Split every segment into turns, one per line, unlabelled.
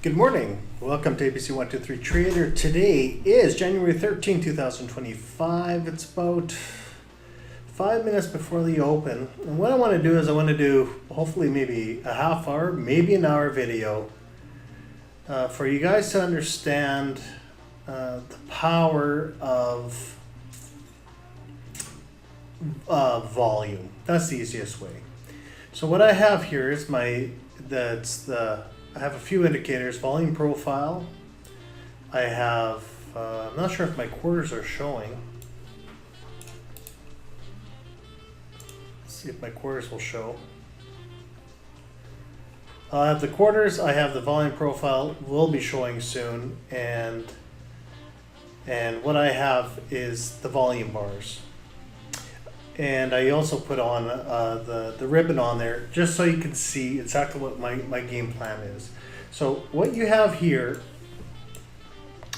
Good morning. Welcome to ABC123 Trader. Today is January 13, 2025. It's about 5 minutes before the open. And what I want to do is I want to do hopefully maybe a half hour, maybe an hour video for you guys to understand the power of volume. That's the easiest way. So what I have here is I have a few indicators, volume profile. I have, I'm not sure if my quarters are showing. Let's see if my quarters will show. I have the quarters, I have the volume profile, will be showing soon, and what I have is the volume bars. And I also put on the ribbon on there just so you can see exactly what my game plan is. So what you have here,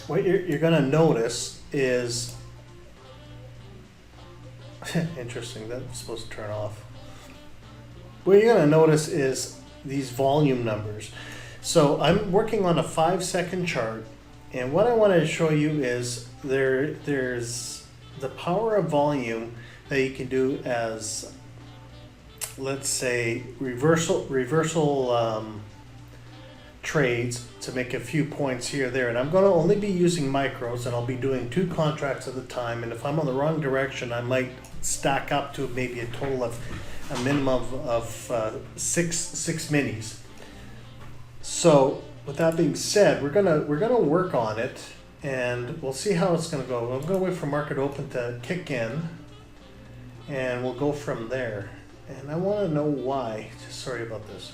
what you're going to notice is, interesting, that's supposed to turn off. What you're going to notice is these volume numbers. So I'm working on a 5-second chart, and what I want to show you is there's the power of volume that you can do as, let's say, reversal trades to make a few points here or there. And I'm going to only be using micros, and I'll be doing 2 contracts at a time. And if I'm on the wrong direction, I might stack up to maybe a total of a minimum of 6 minis. So with that being said, we're gonna work on it, and we'll see how it's gonna go. I'm gonna wait for market open to kick in, and we'll go from there. And I want to know why. Sorry about this.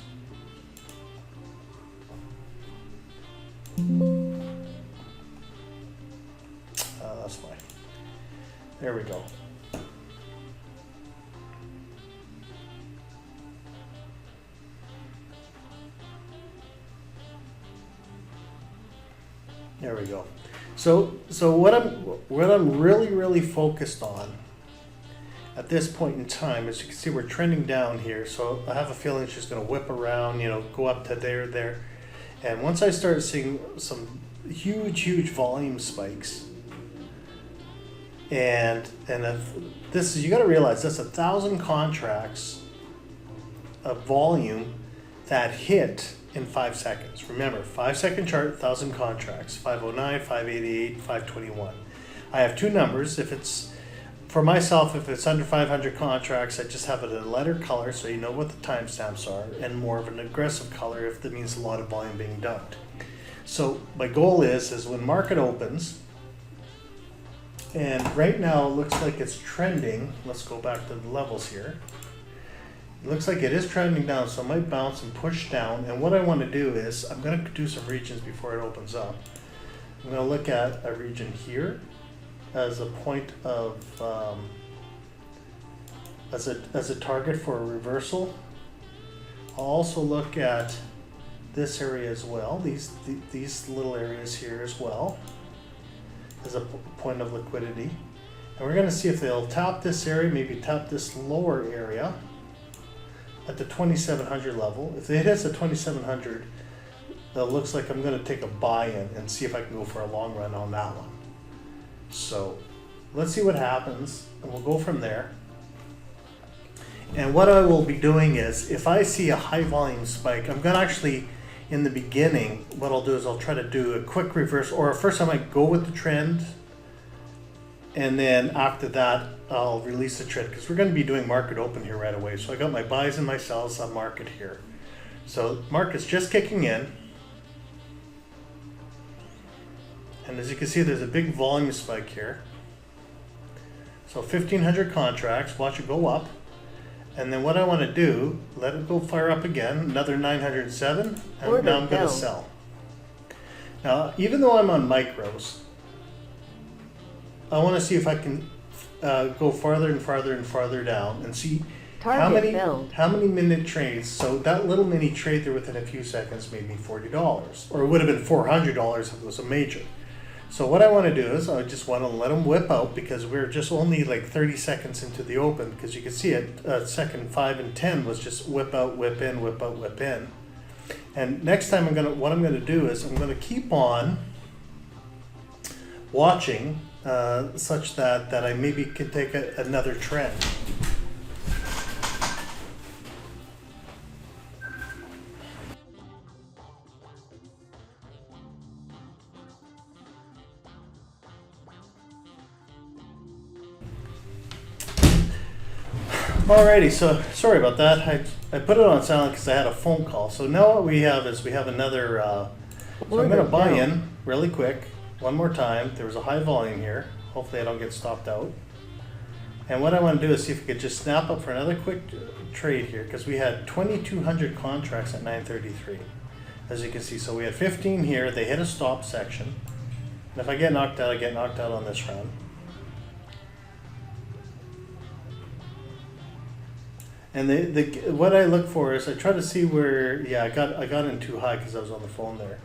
That's fine. There we go. There we go. So what I'm really focused on at this point in time, as you can see, we're trending down here. So I have a feeling she's going to whip around, go up to there. And once I start seeing some huge volume spikes, and if this is, you got to realize that's 1,000 contracts of volume that hit in 5 seconds. Remember, 5-second chart, 1,000 contracts, 509, 588, 521. I have 2 numbers. If it's for myself, if it's under 500 contracts, I just have it in a letter color so you know what the timestamps are, and more of an aggressive color if that means a lot of volume being dumped. So my goal is when market opens, and right now it looks like it's trending. Let's go back to the levels here. It looks like it is trending down, so it might bounce and push down. And what I want to do is, I'm going to do some regions before it opens up. I'm going to look at a region here as a point of as a target for a reversal. I'll also look at this area as well, these little areas here as well, as a point of liquidity. And we're going to see if they'll tap this area, maybe tap this lower area at the 2700 level. If it hits the 2700, it looks like I'm going to take a buy-in and see if I can go for a long run on that one. So let's see what happens, and we'll go from there. And what I will be doing is, if I see a high volume spike, I'm going to actually, in the beginning, what I'll do is I'll try to do a quick reverse, or first I might go with the trend, and then after that I'll release the trend, because we're going to be doing market open here right away. So I got my buys and my sells on market here. So market's just kicking in. And as you can see, there's a big volume spike here. So 1,500 contracts, watch it go up. And then what I want to do, let it go fire up again, another 907, and now I'm going to sell. Now, even though I'm on micros, I want to see if I can go farther and farther down and see how many minute trades. So that little mini trade there within a few seconds made me $40, or it would have been $400 if it was a major. So what I want to do is I just want to let them whip out, because we're just only like 30 seconds into the open, because you can see it, second 5 and 10 was just whip out, whip in, whip out, whip in. And next time what I'm gonna do is I'm gonna keep on watching such that I maybe can take another trend. Alrighty, so sorry about that. I put it on silent because I had a phone call. So now what we have is we have another, so I'm going to buy in really quick, one more time. There was a high volume here. Hopefully I don't get stopped out. And what I want to do is see if we could just snap up for another quick trade here, because we had 2,200 contracts at 933, as you can see. So we had 15 here. They hit a stop section. And if I get knocked out, I get knocked out on this round. And what I look for is I try to see where, yeah, I got in too high because I was on the phone there.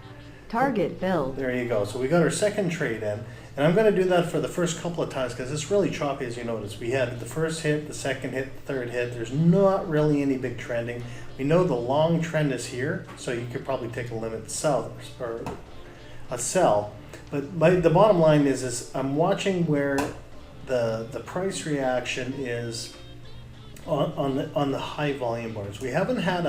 Target filled.
There you go. So we got our second trade in. And I'm going to do that for the first couple of times because it's really choppy, as you notice. We had the first hit, the second hit, the third hit. There's not really any big trending. We know the long trend is here, so you could probably take a limit sell or a sell. But the bottom line is I'm watching where the price reaction is on the high volume bars. We haven't had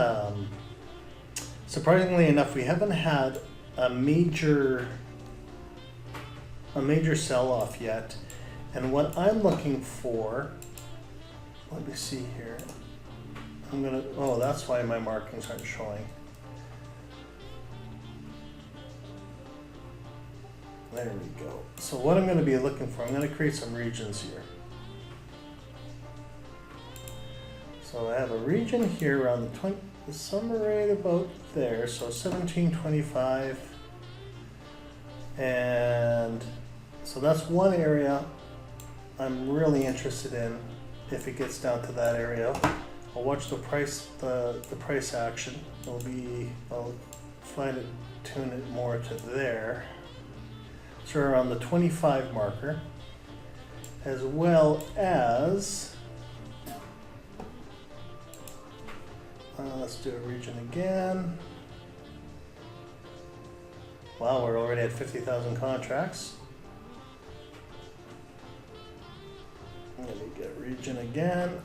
surprisingly enough, we haven't had a major sell-off yet. And what I'm looking for, let me see here. Oh, that's why my markings aren't showing. There we go. So what I'm going to be looking for, I'm going to create some regions here. So I have a region here around the somewhere right about there, so 1725, and so that's one area I'm really interested in. If it gets down to that area, I'll watch the price action. I'll find it, tune it more to there. So around the 25 marker, as well as. Let's do a region again. Wow, we're already at 50,000 contracts. Let me get region again.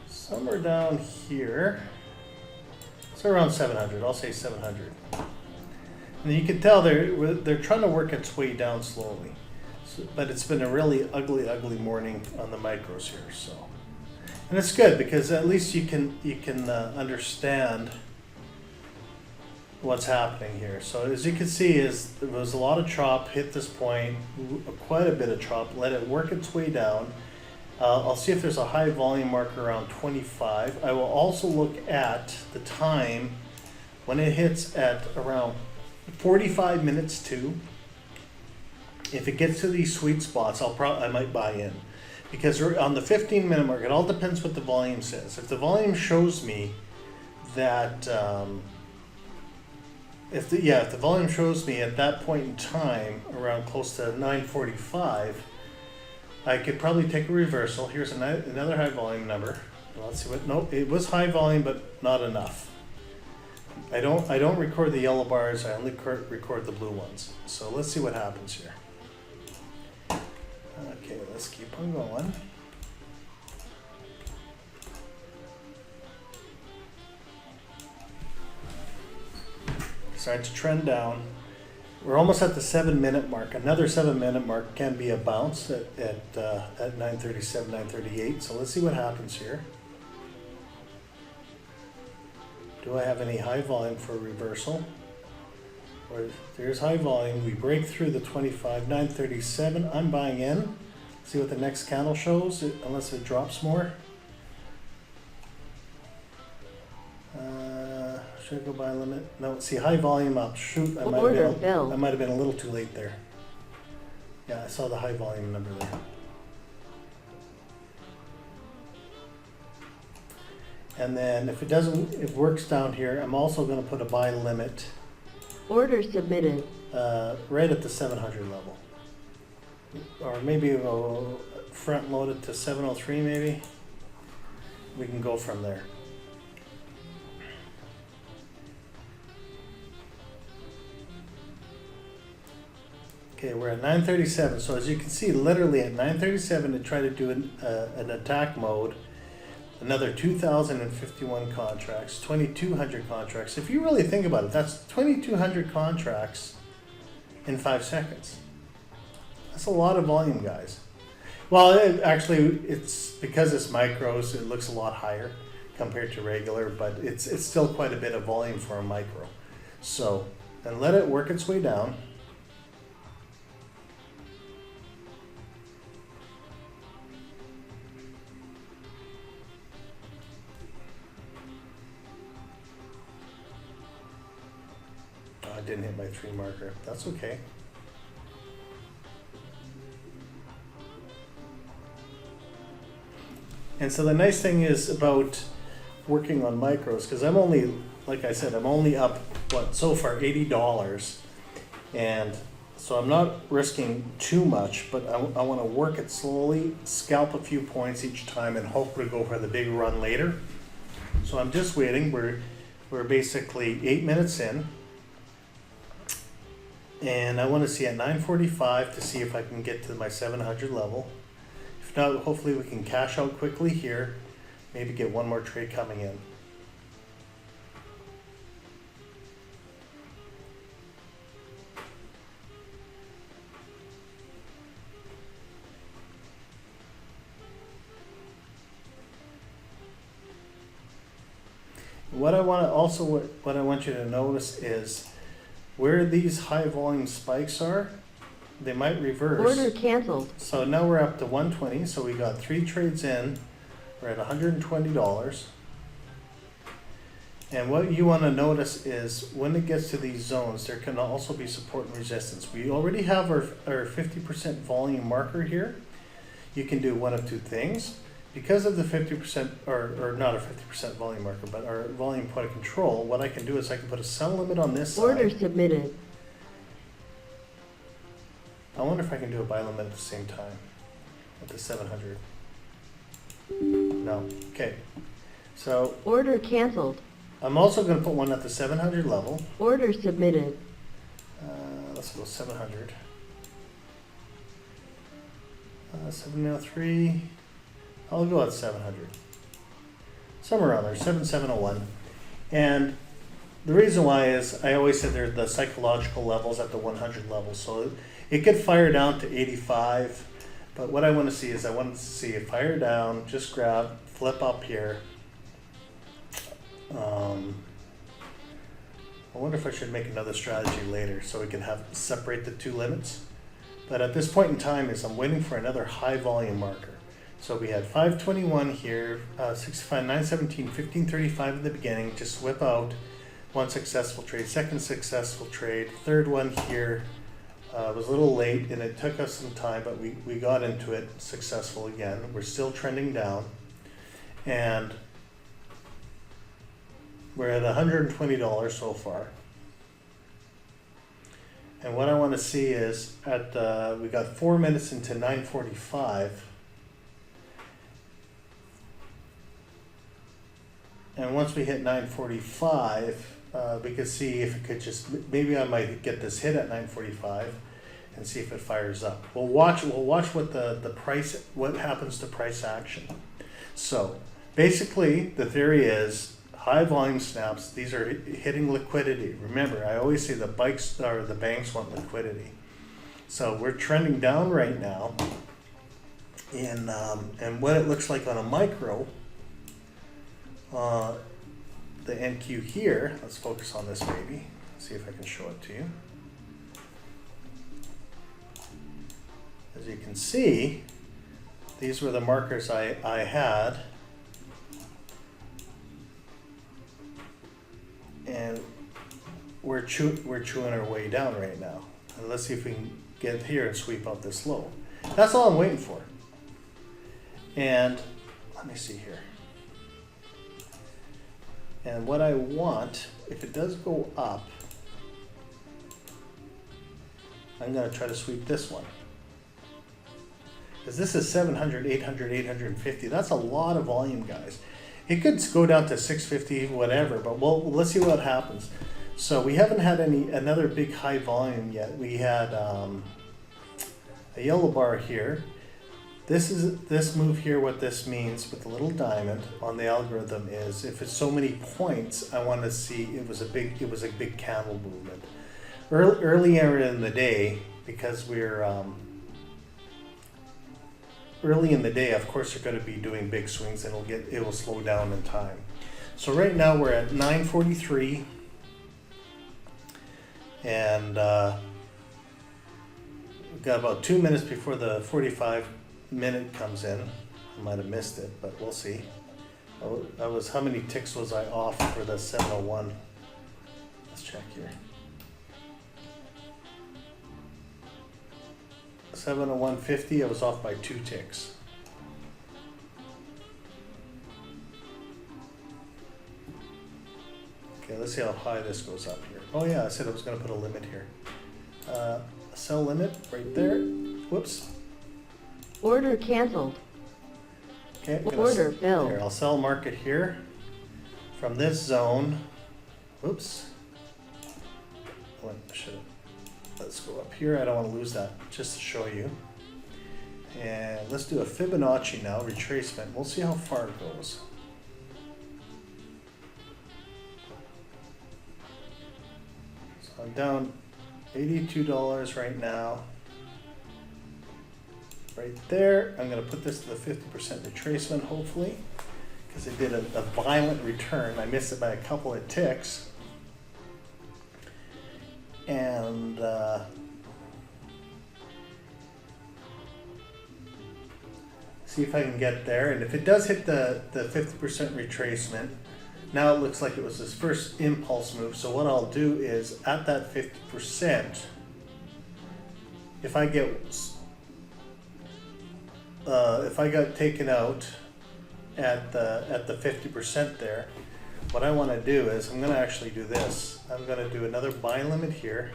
Somewhere down here. So around 700, I'll say 700. And you can tell they're trying to work its way down slowly. So, but it's been a really ugly morning on the micros here, so. And it's good because at least you can understand what's happening here. So as you can see, there was a lot of chop hit this point, quite a bit of chop. Let it work its way down. I'll see if there's a high volume marker around 25. I will also look at the time when it hits at around 45 minutes too. If it gets to these sweet spots, I might buy in. Because on the 15-minute mark, it all depends what the volume says. If the volume shows me that, if the volume shows me at that point in time, around close to 9:45, I could probably take a reversal. Here's another high volume number. Let's see what. Nope, it was high volume, but not enough. I don't record the yellow bars. I only record the blue ones. So let's see what happens here. Okay, let's keep on going. Starting to trend down. We're almost at the 7-minute mark. Another 7-minute mark can be a bounce at 9:37, 9:38. So let's see what happens here. Do I have any high volume for reversal? Or there's high volume. We break through the 25, 9:37. I'm buying in. See what the next candle shows, unless it drops more. Should I go buy limit? No, see high volume up. Shoot, I might have been a little too late there. Yeah, I saw the high volume number there. And then if it works down here, I'm also going to put a buy limit.
Order submitted.
Right at the 700 level. Or maybe we'll front load it to 703 maybe. We can go from there. Okay, we're at 937. So as you can see, literally at 937 to try to do an attack mode, another 2,051 contracts, 2,200 contracts. If you really think about it, that's 2,200 contracts in 5 seconds. That's a lot of volume, guys. Well, actually, it's because it's micros, it looks a lot higher compared to regular, but it's still quite a bit of volume for a micro. So, and let it work its way down. Oh, I didn't hit my 3 marker. That's okay. And so the nice thing is about working on micros, because I'm only, like I said, I'm only up, what, so far $80. And so I'm not risking too much, but I want to work it slowly, scalp a few points each time, and hopefully go for the big run later. So I'm just waiting. We're basically 8 minutes in. And I want to see at 9:45 to see if I can get to my 700 level. If not, hopefully we can cash out quickly here, maybe get one more trade coming in. What I want you to notice is where these high volume spikes are, they might reverse.
Order canceled.
So now we're up to 120, so we got 3 trades in. We're at $120. And what you want to notice is when it gets to these zones, there can also be support and resistance. We already have our 50% volume marker here. You can do one of two things. Because of the 50%, or not a 50% volume marker, but our volume point of control, what I can do is I can put a sell limit on this
Order
side.
submitted.
I wonder if I can do a buy limit at the same time at the 700. No. Okay. So
Order canceled.
I'm also going to put one at the 700 level.
Order submitted.
Let's go 700. 703. I'll go at 700. Somewhere around there, 7701. And the reason why is I always said there's the psychological levels at the 100 level. So it could fire down to 85. But what I want to see is I want to see it fire down, just grab, flip up here. I wonder if I should make another strategy later so we can separate the two limits. But at this point in time is I'm waiting for another high volume marker. So we had 521 here, 65, 917, 1535 at the beginning, just whip out one successful trade, second successful trade, third one here, was a little late and it took us some time, but we got into it successful again. We're still trending down and we're at $120 so far. And what I want to see is we got 4 minutes into 945. And once we hit 945, we could see if it could just, maybe I might get this hit at 945 and see if it fires up. We'll watch what the price, what happens to price action. So basically the theory is high volume snaps, these are hitting liquidity. Remember, I always say the banks want liquidity. So we're trending down right now. And what it looks like on a micro, the NQ here, let's focus on this baby, see if I can show it to you. As you can see, these were the markers I had. And we're chewing our way down right now. And let's see if we can get here and sweep out this low. That's all I'm waiting for. And let me see here. And what I want, if it does go up, I'm going to try to sweep this one. Because this is 700, 800, 850. That's a lot of volume, guys. It could go down to 650, whatever, but let's see what happens. So we haven't had another big high volume yet. We had a yellow bar here. This move here, what this means with the little diamond on the algorithm is if it's so many points, I want to see it was a big candle movement. Earlier in the day, because we're early in the day, of course you're going to be doing big swings and it will slow down in time. So right now we're at 9:43 and we've got about 2 minutes before the 45-minute comes in. I might have missed it, but we'll see. How many ticks was I off for the 701? Let's check here. 701.50, I was off by 2 ticks. Okay, let's see how high this goes up here. Oh yeah, I said I was going to put a limit here. Sell limit right there. Whoops.
Order canceled.
Okay,
Order filled.
Here, I'll sell market here from this zone. Whoops. Let's go up here. I don't want to lose that, just to show you. And let's do a Fibonacci now, retracement. We'll see how far it goes. So I'm down $82 right now. Right there. I'm going to put this to the 50% retracement, hopefully, because it did a violent return. I missed it by a couple of ticks. And see if I can get there. And if it does hit the 50% retracement, now it looks like it was this first impulse move. So what I'll do is at that 50%, if I got taken out at the 50% there, what I want to do is I'm going to actually do this. I'm going to do another buy limit here.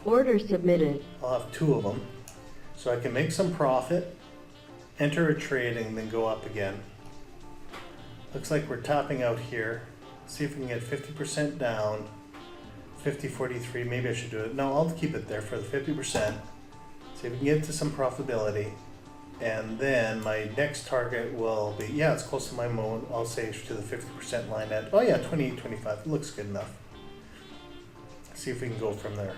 Order submitted.
I'll have 2 of them. So I can make some profit, enter a trade, and then go up again. Looks like we're topping out here. See if we can get 50% down. 50.43, maybe I should do it. No, I'll keep it there for the 50%. See if we can get to some profitability. And then my next target will be, yeah, it's close to my moment. I'll say to the 50% line at, oh yeah, 28.25. It looks good enough. See if we can go from there.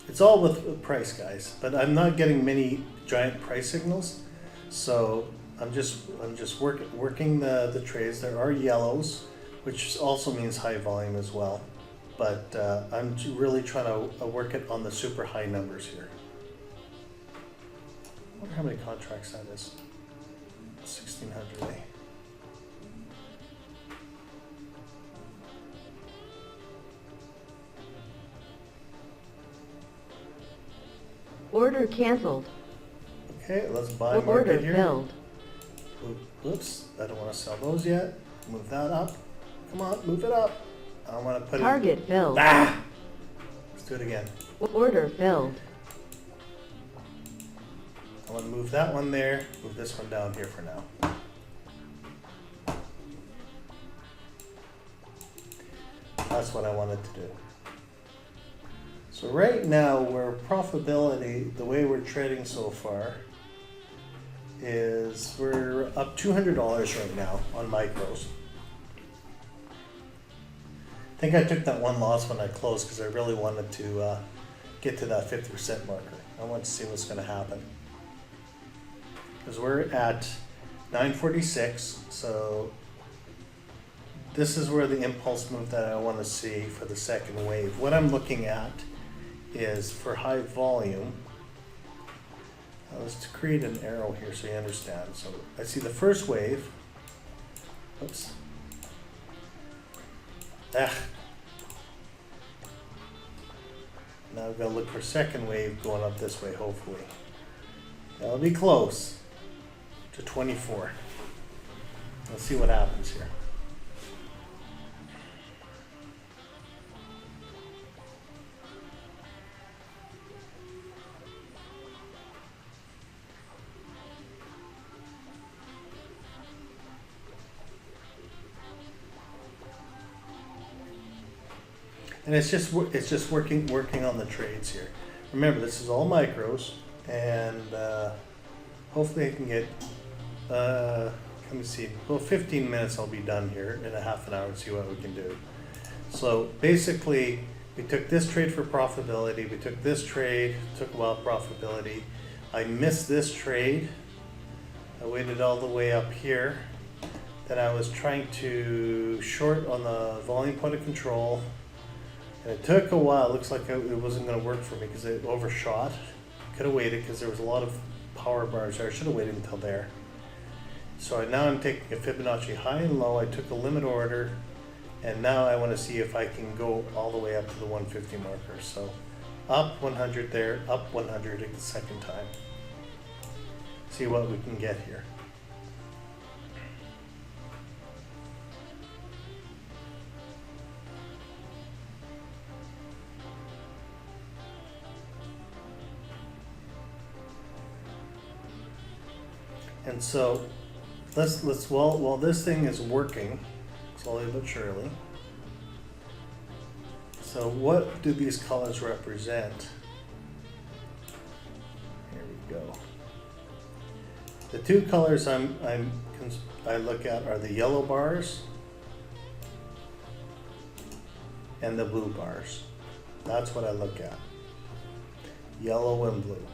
It's all with price, guys, but I'm not getting many giant price signals. So I'm just working the trades. There are yellows, which also means high volume as well. But I'm really trying to work it on the super high numbers here. I wonder how many contracts that is. 1,600, eh?
Order canceled.
Okay, let's buy
Order
market here.
filled.
Oops, I don't want to sell those yet. Move that up. Come on, move it up. I want to put
Target filled.
Ah! Let's do it again.
Order filled.
I want to move that one there, move this one down here for now. That's what I wanted to do. So right now, we're profitability, the way we're trading so far, is we're up $200 right now on micros. I think I took that one loss when I closed because I really wanted to get to that 50% marker. I want to see what's going to happen. Because we're at 946, so this is where the impulse move that I want to see for the second wave. What I'm looking at is for high volume. Let's create an arrow here so you understand. So I see the first wave. Oops. Now I've got to look for second wave going up this way, hopefully. That'll be close to 24. Let's see what happens here. And it's just working on the trades here. Remember, this is all micros, and hopefully I can get, let me see, well, 15 minutes I'll be done here in a half an hour and see what we can do. So basically, we took this trade for profitability, we took this trade, took a while profitability. I missed this trade. I waited all the way up here. Then I was trying to short on the volume point of control. And it took a while. It looks like it wasn't going to work for me because it overshot. Could have waited because there was a lot of power bars there. I should have waited until there. So now I'm taking a Fibonacci high and low. I took a limit order. And now I want to see if I can go all the way up to the 150 marker. So up 100 there, up 100 the second time. See what we can get here. And so let's while this thing is working slowly but surely. So what do these colors represent? Here we go. The two colors I look at are the yellow bars and the blue bars. That's what I look at. Yellow and blue.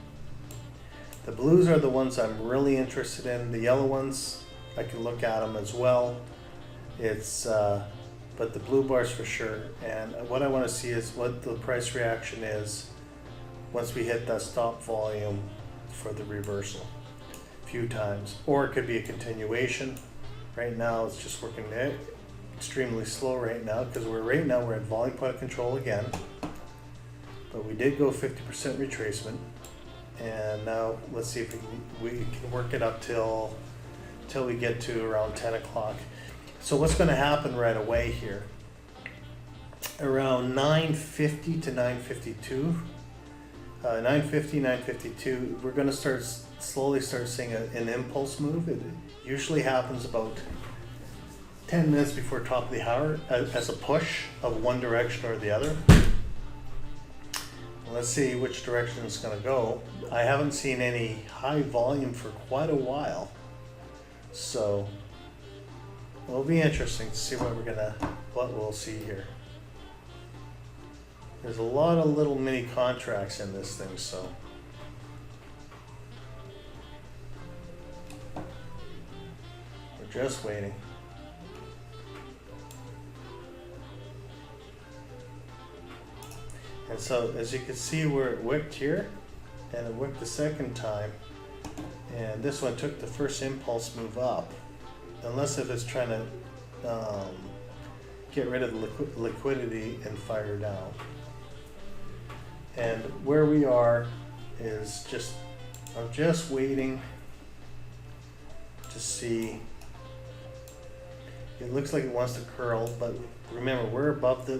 The blues are the ones I'm really interested in. The yellow ones, I can look at them as well. It's, but the blue bars for sure. And what I want to see is what the price reaction is once we hit that stop volume for the reversal a few times. Or it could be a continuation. Right now it's just working extremely slow right now because we're at volume point of control again. But we did go 50% retracement. And now let's see if we can work it up till we get to around 10 o'clock. So what's going to happen right away here? Around 9:50 to 9:52, 9:52, we're going to slowly start seeing an impulse move. It usually happens about 10 minutes before top of the hour as a push of one direction or the other. Let's see which direction it's going to go. I haven't seen any high volume for quite a while, so it'll be interesting to see what we'll see here. There's a lot of little mini contracts in this thing, so we're just waiting. And so as you can see, where it wicked here and it wicked the second time, and this one took the first impulse move up, unless if it's trying to get rid of the liquidity and fire down. And where we are is I'm just waiting to see. It looks like it wants to curl, but remember we're above the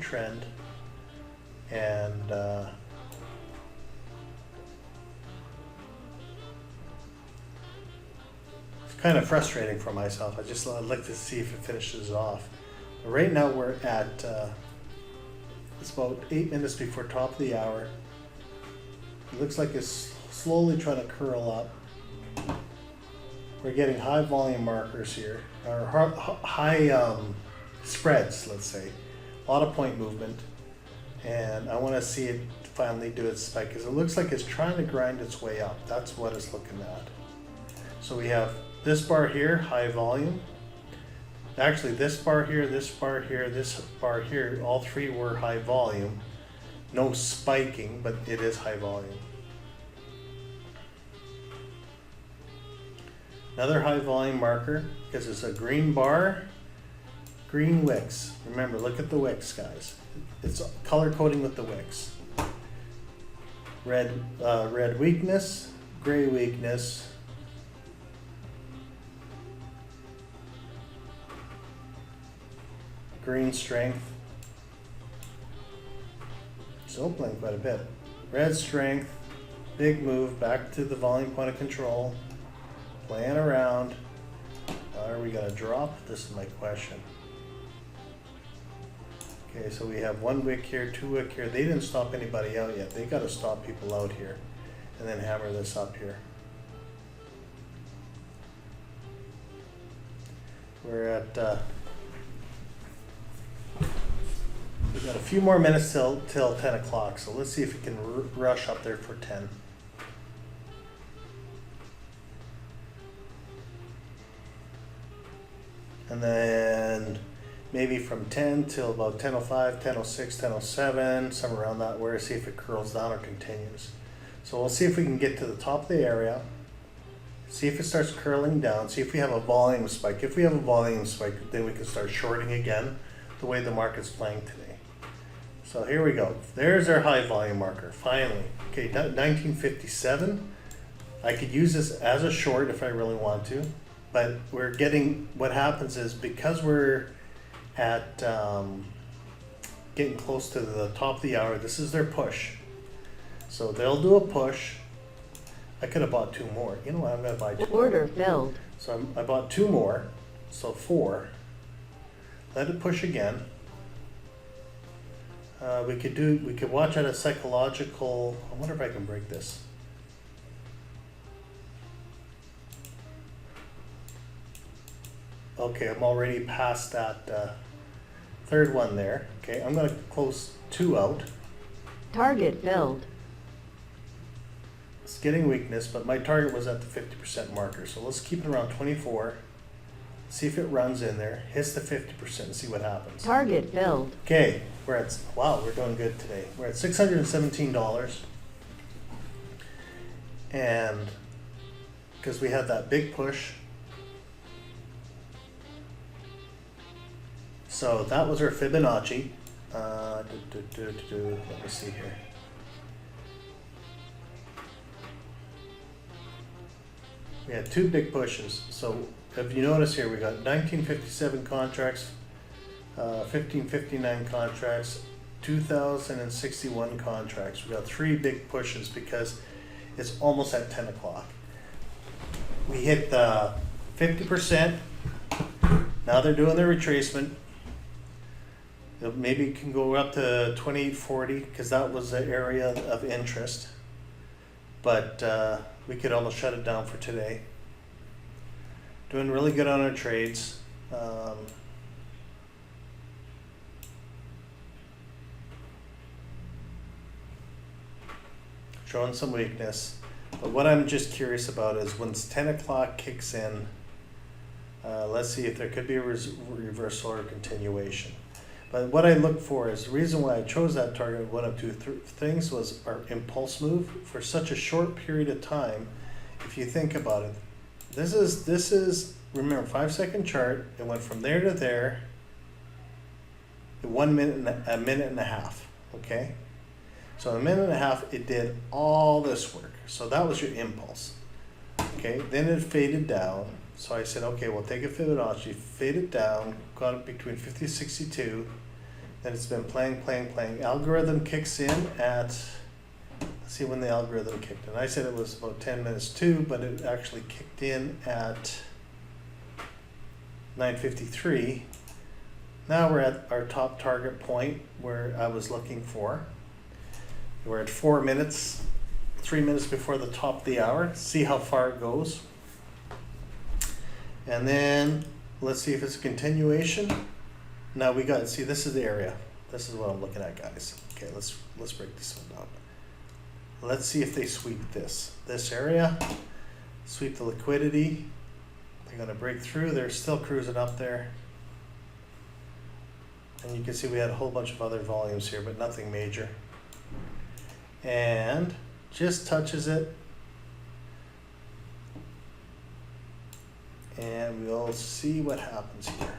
trend. And it's kind of frustrating for myself. I'd like to see if it finishes off. But right now we're at it's about 8 minutes before top of the hour. It looks like it's slowly trying to curl up. We're getting high volume markers here, or high spreads, let's say. A lot of point movement. And I want to see it finally do its spike because it looks like it's trying to grind its way up. That's what it's looking at. So we have this bar here, high volume. Actually, this bar here, this bar here, this bar here, all three were high volume. No spiking, but it is high volume. Another high volume marker because it's a green bar, green wicks. Remember, look at the wicks, guys. It's color coding with the wicks. Red weakness, gray weakness, green strength. Still playing quite a bit. Red strength, big move back to the volume point of control. Playing around. Are we gonna drop? This is my question. Okay, so we have 1 wick here, 2 wick here. They didn't stop anybody out yet. They got to stop people out here and then hammer this up here. We're at, we've got a few more minutes till 10 o'clock, so let's see if we can rush up there for 10. And then maybe from 10 till about 10:05, 10:06, 10:07, somewhere around that, where see if it curls down or continues. So we'll see if we can get to the top of the area, see if it starts curling down, see if we have a volume spike. If we have a volume spike, then we can start shorting again, the way the market's playing today. So here we go. There's our high volume marker, finally. Okay, 1957. I could use this as a short if I really want to, but we're getting, what happens is because we're at getting close to the top of the hour, this is their push. So they'll do a push. I could have bought 2 more. You know what, I'm gonna buy 2 more.
Order filled.
So I bought 2 more, so 4. Let it push again. We could watch at a psychological, I wonder if I can break this. Okay, I'm already past that 3rd one there. Okay, I'm gonna close 2 out.
Target filled.
It's getting weakness, but my target was at the 50% marker. So let's keep it around 24. See if it runs in there, hits the 50% and see what happens.
Target filled.
Okay, we're at, wow, we're doing good today. We're at $617. And because we had that big push. So that was our Fibonacci. Let me see here. We had 2 big pushes. So if you notice here, we got 1957 contracts, 1559 contracts, 2061 contracts. We got 3 big pushes because it's almost at 10 o'clock. We hit the 50%. Now they're doing their retracement. Maybe it can go up to 2840 because that was the area of interest. But we could almost shut it down for today. Doing really good on our trades. Showing some weakness. But what I'm just curious about is when 10 o'clock kicks in, let's see if there could be a reversal or continuation. But what I look for is the reason why I chose that target, one of 2 things, was our impulse move for such a short period of time. If you think about it, this is remember 5-second chart. It went from there to there. 1 minute, a minute and a half. Okay, so in a minute and a half, it did all this work. So that was your impulse. Okay, then it faded down. So I said, okay, we'll take a Fibonacci, fade it down, got it between 50 and 62. Then it's been playing. Algorithm kicks in at, let's see when the algorithm kicked in. I said it was about 10 minutes too, but it actually kicked in at 9:53. Now we're at our top target point where I was looking for. We're at 4 minutes, 3 minutes before the top of the hour. See how far it goes. And then let's see if it's a continuation. Now we got, see, this is the area. This is what I'm looking at, guys. Okay, let's break this one down. Let's see if they sweep this area, sweep the liquidity. They're gonna break through. They're still cruising up there. And you can see we had a whole bunch of other volumes here, but nothing major. And just touches it. And we'll see what happens here.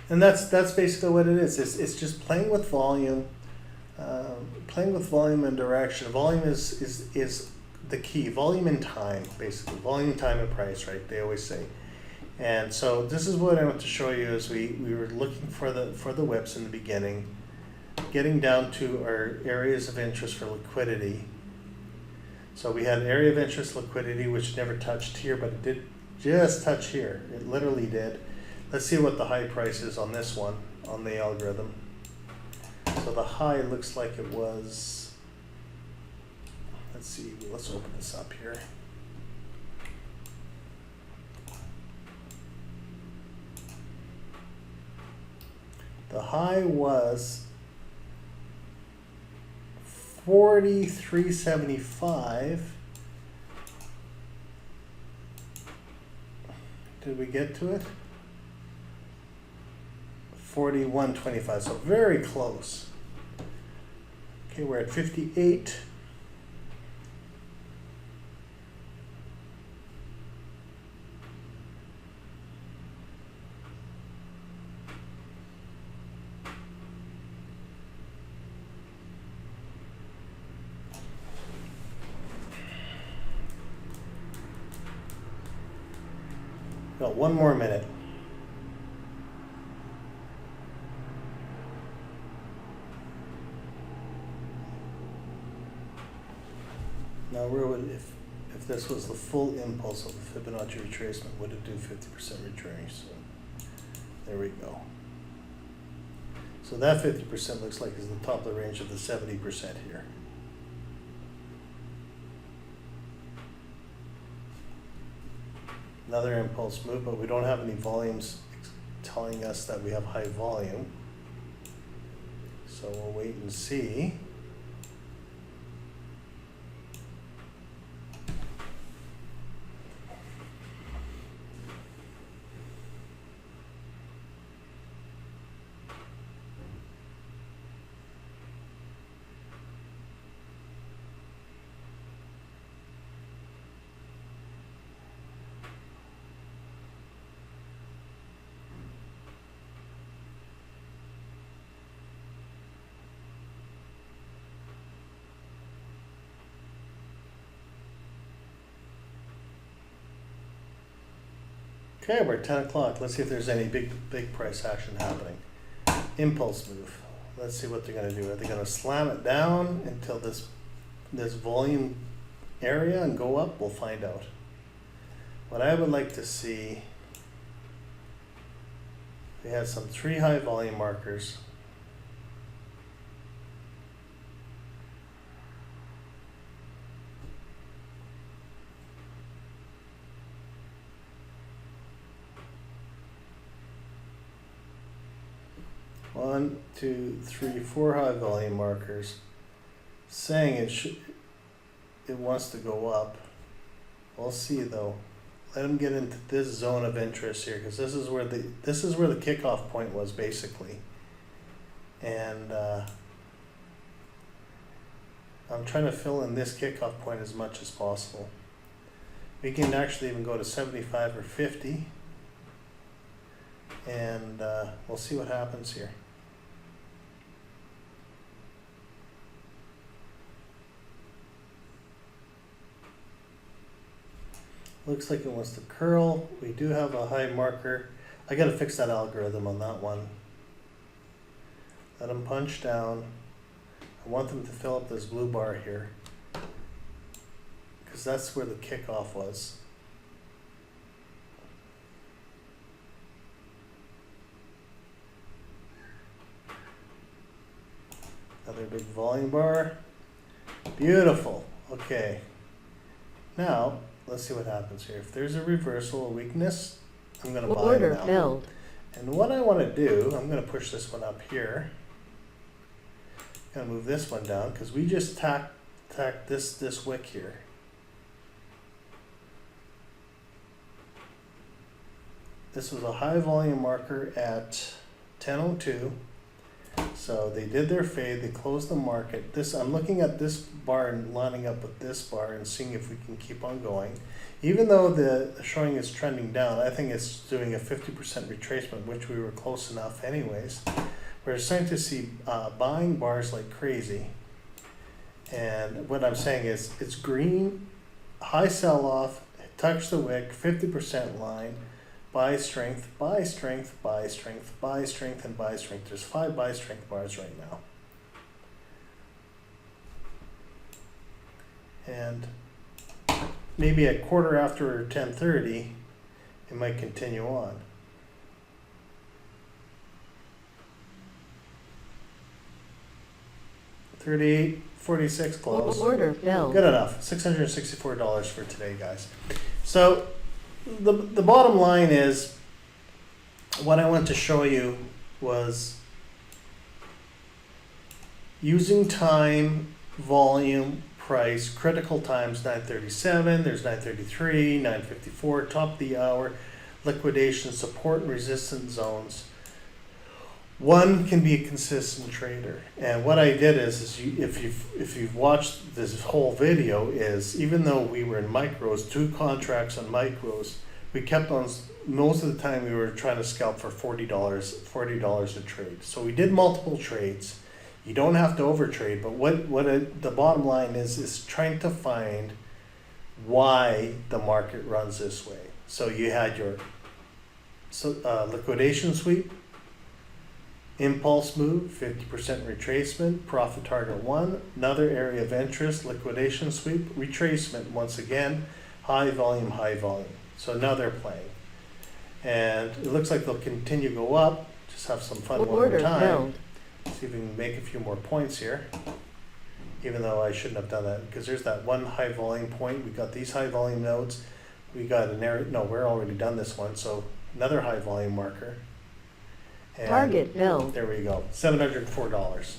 And that's basically what it is. It's just playing with volume, and direction. Volume is the key. Volume and time, basically. Volume, time, and price, right? They always say. And so this is what I want to show you. Is we were looking for the whips in the beginning. getting down to our areas of interest for liquidity. So we had area of interest liquidity, which never touched here, but it did just touch here. It literally did. Let's see what the high price is on this one, on the algorithm. So the high looks like it was, let's see, let's open this up here. The high was 43.75. Did we get to it? 41.25, so very close. Okay, we're at 58. Got one more minute. Now, where would, if this was the full impulse of the Fibonacci retracement, would it do 50% retracement? So there we go. So that 50% looks like is the top of the range of the 70% here. Another impulse move, but we don't have any volumes telling us that we have high volume. So we'll wait and see. Okay, we're at 10 o'clock. Let's see if there's any big price action happening. Impulse move. Let's see what they're going to do. Are they going to slam it down until this volume area and go up? We'll find out. What I would like to see, we had some 3 high volume markers. One, two, three, 4 high volume markers, saying it wants to go up. We'll see though. Let them get into this zone of interest here, because this is where the kickoff point was basically, and I'm trying to fill in this kickoff point as much as possible. We can actually even go to 75 or 50, and we'll see what happens here. Looks like it wants to curl. We do have a high marker. I gotta fix that algorithm on that one. Let them punch down. I want them to fill up this blue bar here, because that's where the kickoff was. Another big volume bar. Beautiful. Okay. Now, let's see what happens here. If there's a reversal, a weakness, I'm going to buy it
Order
now.
filled.
And what I want to do, I'm going to push this one up here. Going to move this one down, because we just tacked this wick here. This was a high volume marker at 10:02. So they did their fade, they closed the market. I'm looking at this bar and lining up with this bar and seeing if we can keep on going. Even though the showing is trending down, I think it's doing a 50% retracement, which we were close enough anyways. We're starting to see buying bars like crazy. And what I'm saying is, it's green, high sell-off, touch the wick, 50% line, buy strength, buy strength, buy strength, buy strength, and buy strength. There's 5 buy strength bars right now. And maybe at quarter after 10:30, it might continue on. $38.46 close.
Order filled.
Good enough. $664 for today, guys. So the bottom line is, what I want to show you was using time, volume, price, critical times 9:37, there's 9:33, 9:54, top of the hour, liquidation, support and resistance zones. One can be a consistent trader, and what I did is if you've watched this whole video, is even though we were in micros, 2 contracts on micros, we kept on, most of the time we were trying to scalp for $40 a trade. So we did multiple trades. You don't have to overtrade, but the bottom line is trying to find why the market runs this way. So you had your liquidation sweep, impulse move, 50% retracement, profit target 1, another area of interest, liquidation sweep, retracement once again, high volume, high volume. So now they're playing. And it looks like they'll continue to go up. Just have some fun one more
Order
time.
filled.
See if we can make a few more points here. Even though I shouldn't have done that, because there's that one high volume point. We got these high volume nodes. We got an area, no, we're already done this one. So another high volume marker. And
Target filled.
there we go, $704.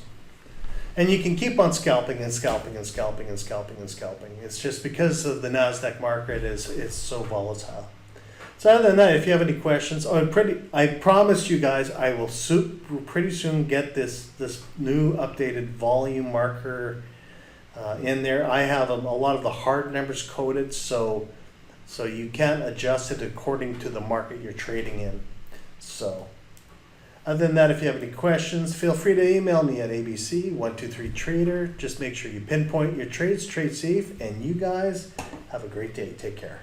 And you can keep on scalping and scalping and scalping and scalping and scalping. It's just because of the NASDAQ market it's so volatile. So other than that, if you have any questions, I promise you guys I will pretty soon get this new updated volume marker in there. I have a lot of the hard numbers coded, so you can adjust it according to the market you're trading in. So other than that, if you have any questions, feel free to email me at abc123trader. Just make sure you pinpoint your trades, trade safe, and you guys have a great day. Take care.